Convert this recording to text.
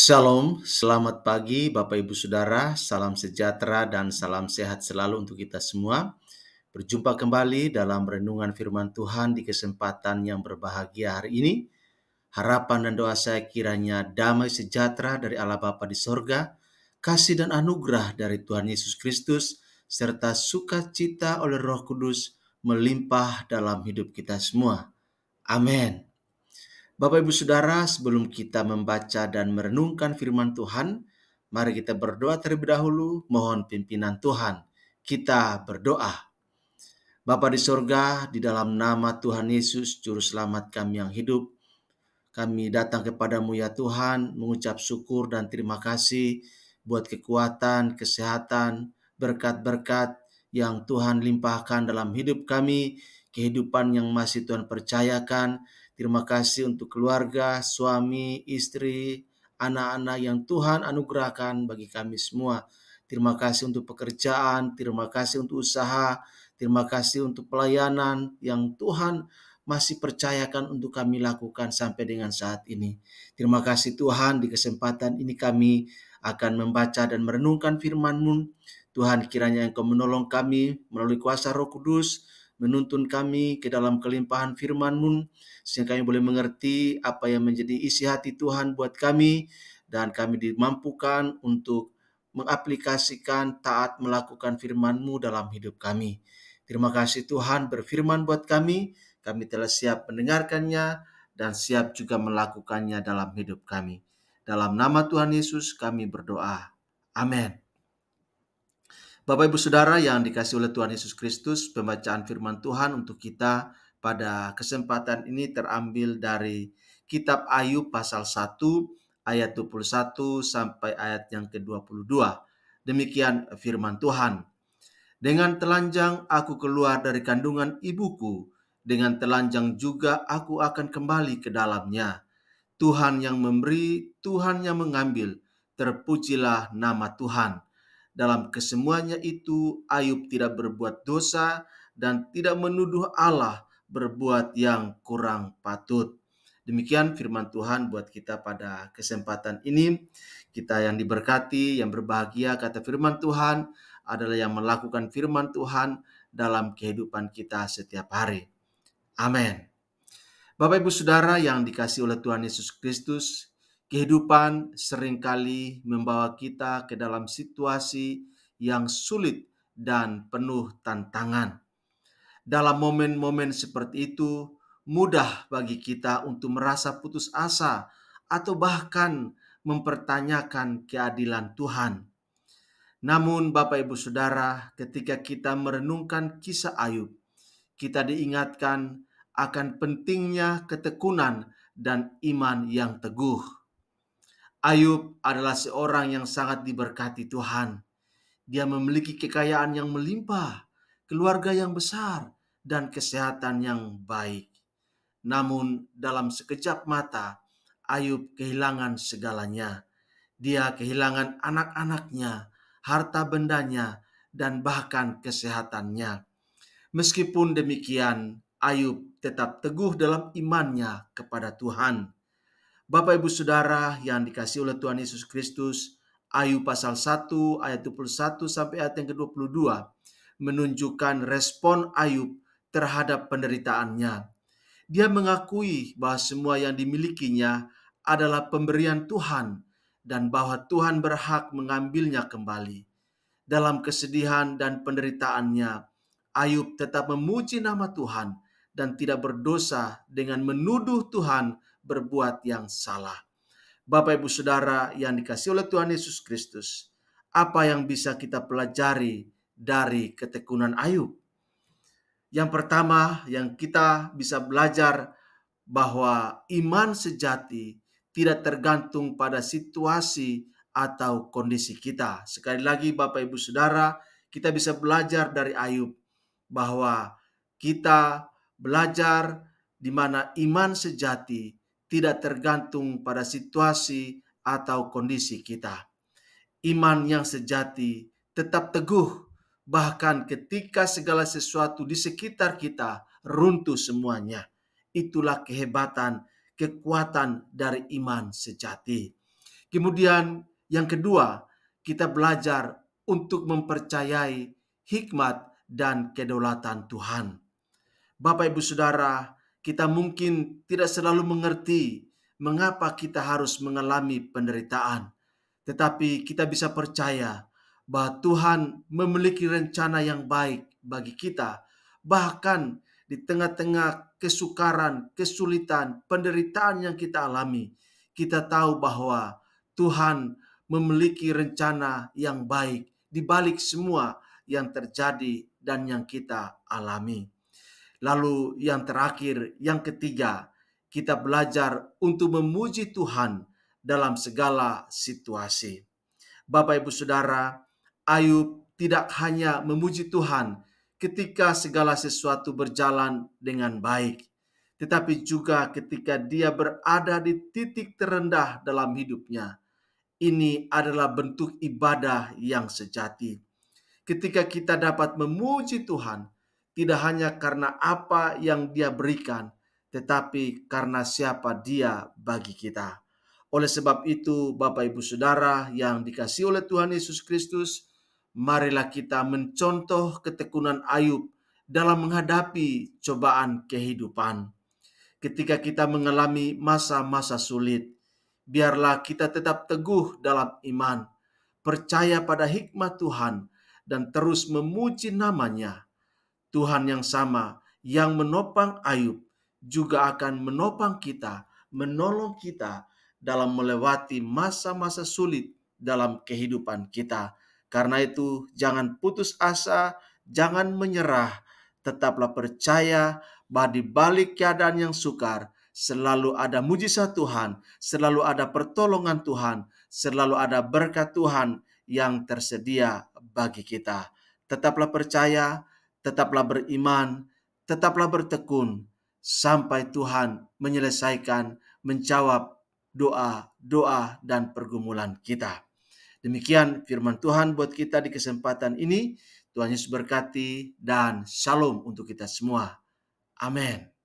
Shalom, selamat pagi Bapak Ibu Saudara, salam sejahtera dan salam sehat selalu untuk kita semua. Berjumpa kembali dalam renungan firman Tuhan di kesempatan yang berbahagia hari ini. Harapan dan doa saya kiranya damai sejahtera dari Allah Bapa di sorga, kasih dan anugerah dari Tuhan Yesus Kristus, serta sukacita oleh Roh Kudus melimpah dalam hidup kita semua. Amin. Bapak Ibu Saudara, sebelum kita membaca dan merenungkan firman Tuhan, mari kita berdoa terlebih dahulu, mohon pimpinan Tuhan. Kita berdoa. Bapa di sorga, di dalam nama Tuhan Yesus, Juru Selamat kami yang hidup, kami datang kepadamu ya Tuhan, mengucap syukur dan terima kasih buat kekuatan, kesehatan, berkat-berkat yang Tuhan limpahkan dalam hidup kami, kehidupan yang masih Tuhan percayakan. Terima kasih untuk keluarga, suami, istri, anak-anak yang Tuhan anugerahkan bagi kami semua. Terima kasih untuk pekerjaan, terima kasih untuk usaha, terima kasih untuk pelayanan yang Tuhan masih percayakan untuk kami lakukan sampai dengan saat ini. Terima kasih Tuhan, di kesempatan ini kami akan membaca dan merenungkan firman-Mu. Tuhan, kiranya Engkau menolong kami melalui kuasa Roh Kudus, menuntun kami ke dalam kelimpahan firman-Mu, sehingga kami boleh mengerti apa yang menjadi isi hati Tuhan buat kami, dan kami dimampukan untuk mengaplikasikan taat melakukan firman-Mu dalam hidup kami. Terima kasih Tuhan berfirman buat kami telah siap mendengarkannya dan siap juga melakukannya dalam hidup kami. Dalam nama Tuhan Yesus kami berdoa. Amin. Bapak Ibu Saudara yang dikasihi oleh Tuhan Yesus Kristus, pembacaan firman Tuhan untuk kita pada kesempatan ini terambil dari kitab Ayub pasal 1 ayat 21 sampai ayat yang ke-22. Demikian firman Tuhan. Dengan telanjang aku keluar dari kandungan ibuku, dengan telanjang juga aku akan kembali ke dalamnya. Tuhan yang memberi, Tuhan yang mengambil, terpujilah nama Tuhan. Dalam kesemuanya itu, Ayub tidak berbuat dosa dan tidak menuduh Allah berbuat yang kurang patut. Demikian firman Tuhan buat kita pada kesempatan ini. Kita yang diberkati, yang berbahagia, kata firman Tuhan adalah yang melakukan firman Tuhan dalam kehidupan kita setiap hari. Amin. Bapak Ibu Saudara yang dikasihi oleh Tuhan Yesus Kristus, kehidupan seringkali membawa kita ke dalam situasi yang sulit dan penuh tantangan. Dalam momen-momen seperti itu, mudah bagi kita untuk merasa putus asa atau bahkan mempertanyakan keadilan Tuhan. Namun Bapak Ibu Saudara, ketika kita merenungkan kisah Ayub, kita diingatkan akan pentingnya ketekunan dan iman yang teguh. Ayub adalah seorang yang sangat diberkati Tuhan. Dia memiliki kekayaan yang melimpah, keluarga yang besar, dan kesehatan yang baik. Namun dalam sekejap mata, Ayub kehilangan segalanya. Dia kehilangan anak-anaknya, harta bendanya, dan bahkan kesehatannya. Meskipun demikian, Ayub tetap teguh dalam imannya kepada Tuhan. Bapak Ibu Saudara yang dikasihi oleh Tuhan Yesus Kristus, Ayub pasal 1 ayat 21 sampai ayat yang ke-22 menunjukkan respon Ayub terhadap penderitaannya. Dia mengakui bahwa semua yang dimilikinya adalah pemberian Tuhan dan bahwa Tuhan berhak mengambilnya kembali. Dalam kesedihan dan penderitaannya, Ayub tetap memuji nama Tuhan dan tidak berdosa dengan menuduh Tuhan berbuat yang salah. Bapak Ibu Saudara yang dikasihi oleh Tuhan Yesus Kristus, apa yang bisa kita pelajari dari ketekunan Ayub? Yang pertama yang kita bisa belajar bahwa iman sejati tidak tergantung pada situasi atau kondisi kita. Sekali lagi Bapak Ibu Saudara, kita bisa belajar dari Ayub bahwa kita belajar di mana iman sejati tidak tergantung pada situasi atau kondisi kita. Iman yang sejati tetap teguh bahkan ketika segala sesuatu di sekitar kita runtuh semuanya. Itulah kehebatan, kekuatan dari iman sejati. Kemudian yang kedua, kita belajar untuk mempercayai hikmat dan kedaulatan Tuhan. Bapak Ibu Saudara, kita mungkin tidak selalu mengerti mengapa kita harus mengalami penderitaan. Tetapi kita bisa percaya bahwa Tuhan memiliki rencana yang baik bagi kita. Bahkan di tengah-tengah kesukaran, kesulitan, penderitaan yang kita alami, kita tahu bahwa Tuhan memiliki rencana yang baik di balik semua yang terjadi dan yang kita alami. Lalu yang terakhir, yang ketiga, kita belajar untuk memuji Tuhan dalam segala situasi. Bapak Ibu Saudara, Ayub tidak hanya memuji Tuhan ketika segala sesuatu berjalan dengan baik, tetapi juga ketika dia berada di titik terendah dalam hidupnya. Ini adalah bentuk ibadah yang sejati. Ketika kita dapat memuji Tuhan, tidak hanya karena apa yang Dia berikan, tetapi karena siapa Dia bagi kita. Oleh sebab itu, Bapak Ibu Saudara yang dikasihi oleh Tuhan Yesus Kristus, marilah kita mencontoh ketekunan Ayub dalam menghadapi cobaan kehidupan. Ketika kita mengalami masa-masa sulit, biarlah kita tetap teguh dalam iman, percaya pada hikmat Tuhan, dan terus memuji namanya. Tuhan yang sama yang menopang Ayub juga akan menopang kita, menolong kita dalam melewati masa-masa sulit dalam kehidupan kita. Karena itu jangan putus asa, jangan menyerah, tetaplah percaya bahwa di balik keadaan yang sukar selalu ada mujizat Tuhan, selalu ada pertolongan Tuhan, selalu ada berkat Tuhan yang tersedia bagi kita. Tetaplah percaya, tetaplah beriman, tetaplah bertekun sampai Tuhan menyelesaikan, menjawab doa-doa dan pergumulan kita. Demikian firman Tuhan buat kita di kesempatan ini. Tuhan Yesus berkati dan shalom untuk kita semua. Amin.